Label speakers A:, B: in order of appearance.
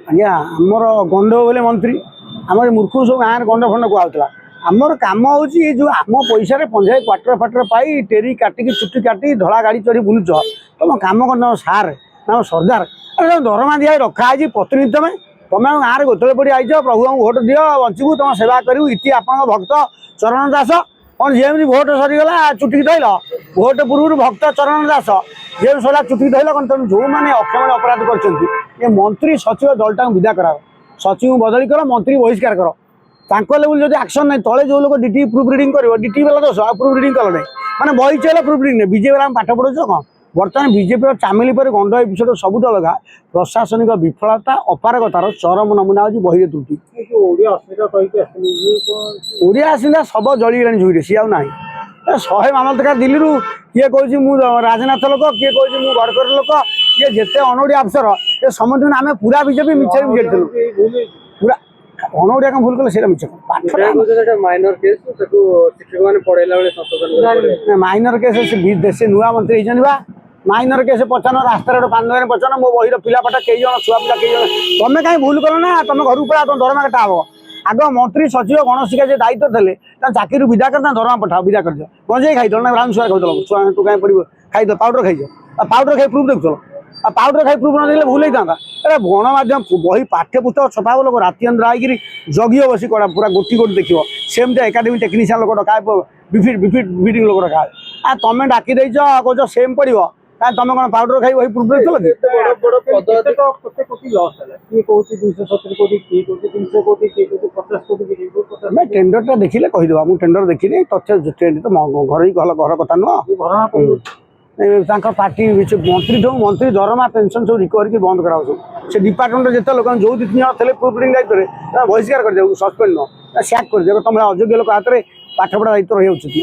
A: ଆଜ୍ଞା ଆମର ଗଣ୍ଡ ବୋଲେ ମନ୍ତ୍ରୀ ଆମର ମୂର୍ଖ ସବୁ ଗାଁରେ ଗଣ୍ଡ ଫଣ୍ଡ କୁହାଉଥିଲା। ଆମର କାମ ହେଉଛି ଏ ଯେଉଁ ଆମ ପଇସାରେ ପଞ୍ଚାୟତ କ୍ୱାର୍ଟର ଫାଟର ପାଇ ଟେରି କାଟିକି ଚୁଟି କାଟି ଧଳା ଗାଡ଼ି ଚଢ଼ି ବୁଲୁଛ। ତମ କାମ କ'ଣ ତମ ସାର୍ ତମ ସର୍ଦ୍ଦାର ଦରମା ଦିଆ ରଖା ହେଇଛି ପ୍ରତିନିଧି ତମେ ଗାଁରେ ଗୋତଳେ ପଡ଼ି ଆଇଛ ପ୍ରଭୁଙ୍କୁ ଭୋଟ ଦିଅ ବଞ୍ଚିବୁ ତମ ସେବା କରିବୁ ଇତି ଆପଣଙ୍କ ଭକ୍ତ ଚରଣ ଦାସ କ'ଣ ଯେମିତି ଭୋଟ ସରିଗଲା ଚୁଟିକି ଧଇଲ ଭୋଟ ପୂର୍ବରୁ ଭକ୍ତ ଚରଣ ଦାସ ଯେମିତି ସରିଲା ଚୁଟିକି ଧଇଲ କ'ଣ ତେଣୁ ଯେଉଁମାନେ ଅକ୍ଷମଣ ଅପରାଧ କରିଛନ୍ତି ଏ ମନ୍ତ୍ରୀ ସଚିବ ଦଳଟାକୁ ବିଦା କରାଅ ସଚିବଙ୍କୁ ବଦଳି କର ମନ୍ତ୍ରୀ ବହିଷ୍କାର କର ତାଙ୍କ ଲେବୁଲ ଯଦି ଆକ୍ସନ ନାହିଁ ତଳେ ଯେଉଁ ଲୋକ ଡିଟି ପ୍ରୁଫ୍ ରିଡିଂ କରିବ ଡିଟି ବାଲା ଦୋଷ ଆଉ ପ୍ରୁଫ୍ ରିଡିଂ କଲ ନାହିଁ ମାନେ ବହି ଚାଲ ପ୍ରୁଫ୍ ରିଡିଂ ନାହିଁ ବିଜେପି ବାଲା ପାଠ ପଢ଼ୁଛ କ'ଣ ବର୍ତ୍ତମାନ ବିଜେପିର ଚାମିଲି ପରେ ଗଣ୍ଡ ଏପିସୋଡ ସବୁଠୁ ଅଲଗା ପ୍ରଶାସନିକ ବିଫଳତା ଅପାରଗତାର ଚରମ ନମୁନା ହେଉଛି ବହିରେ ତ୍ରୁଟି ଓଡ଼ିଆ ଆସିଲା ଶବ ଜଳିଗଲାଣି ଝୁଇରେ ସିଏ ଆଉ ନାହିଁ 100 ମାମଲା ତକାର ଦିଲ୍ଲୀରୁ କିଏ କହୁଛି ମୁଁ ରାଜନାଥ ଲୋକ କିଏ କହୁଛି ମୁଁ ଗଡ଼କରୀ ଲୋକ କିଏ ଯେତେ ଅନଓଡ଼ିଆ ଅଫସର ଏ ସମସ୍ତଙ୍କୁ ଆମେ ପୁରା ବିଜେପି ମିଛରେ ବିଜେଡ଼ିଥିଲୁ ପୁରା ଅନଓଡ଼ିଆ କ'ଣ ଭୁଲ କଲେ ସେଇଟା ମିଛ ମାଇନର କେସ୍ ସେ ନୂଆ ମନ୍ତ୍ରୀ ହେଇଛନ୍ତି ବା ମାଇନର କେସ୍ ପଚାନ ରାସ୍ତାରେ ଗୋଟେ 5 ଦିନ ପଚାନ ମୋ ବହିର ପିଲାପାଠ କେଇ ଜଣ ଛୁଆ ପିଲା କେଇ ଜଣ ତମେ କାହିଁ ଭୁଲ କଲ ନା ତମେ ଘରକୁ ପଳା ତମ ଦରମା କେଟା ହବ ଆଗ ମନ୍ତ୍ରୀ ସଚିବ ଗଣଶିକ୍ଷା ଯେ ଦାୟିତ୍ୱ ଥିଲେ ତା ଚାକିରି ବିଦା କରି ତା ଦରମା ପଠାଅ ବିଦା କରିଦିଅ ଗଞ୍ଜେଇ ଖାଇଦେଲ ନା ବ୍ରାଉନ୍ ସୁଗାର ଖାଉଥିଲ ଛୁଆ ତୁ କାହିଁ ପଡ଼ିବ ଖାଇଦେଲ ପାଉଡ଼ର ଖାଇଛ ଆଉ ପାଉଡ଼ର ଖାଇ ପ୍ରୁଫ୍ ଦେଖୁଥିଲ ଆଉ ପାଉଡ଼ର ଖାଇ ପ୍ରୁଫ୍ ନ ଦେଲେ ଭୁଲ ହେଇଥାନ୍ତା ଏଟା ଗଣମାଧ୍ୟମ ବହି ପାଠ୍ୟପୁସ୍ତକ ଛପା ହବ ଲୋକ ରାତି ଅନିଦ୍ରା ହେଇକିରି ଜଗିବ ବସି କଡ଼ା ପୁରା ଗୋଟି ଗୋଟି ଦେଖିବ ସେମିତି ଏକାଡେମୀ ଟେକ୍ନିସିଆନ୍ ଲୋକ ଡକା ବିଟିଂ ଲୋକ ଡକା ଆଉ ତମେ ଡାକି ଦେଇଛ କହୁଛ ସେମ୍ ପଡ଼ିବ କାହିଁ ତମେ କ'ଣ ପାଉଡ଼ର ଖାଇ ବହି ପ୍ରୁଫ୍ ଦେଖୁଥିଲ କି ଆମେ ଟେଣ୍ଡରଟା ଦେଖିଲେ କହିଦେବା ମୁଁ ଟେଣ୍ଡର ଦେଖିନି ତଥ୍ୟ ତ ଘରୋଇ ଘର କଥା ନୁହଁ ତାଙ୍କ ପାର୍ଟି ମନ୍ତ୍ରୀ ଦରମା ପେନସନ୍ ସବୁ ରିକଭରି କରି ବନ୍ଦ କରାଉ ସେ ଡିପାର୍ଟମେଣ୍ଟରେ ଯେତେ ଲୋକ ଯେଉଁ 2-3 ଜଣ ଥିଲେ ପ୍ରୁଫ୍ ରିଡିଂ ଦାୟିତ୍ୱରେ ବହିଷ୍କାର କରିଦେବୁ ସସ୍ପେଣ୍ଡ ନୁହଁ ସ୍ୟାକ୍ କରିଦେବ ତମେ ଅଯୋଗ୍ୟ ଲୋକ ହାତରେ ପାଠପଢ଼ା ଦାୟିତ୍ୱ ରହିଯାଉଛନ୍ତି।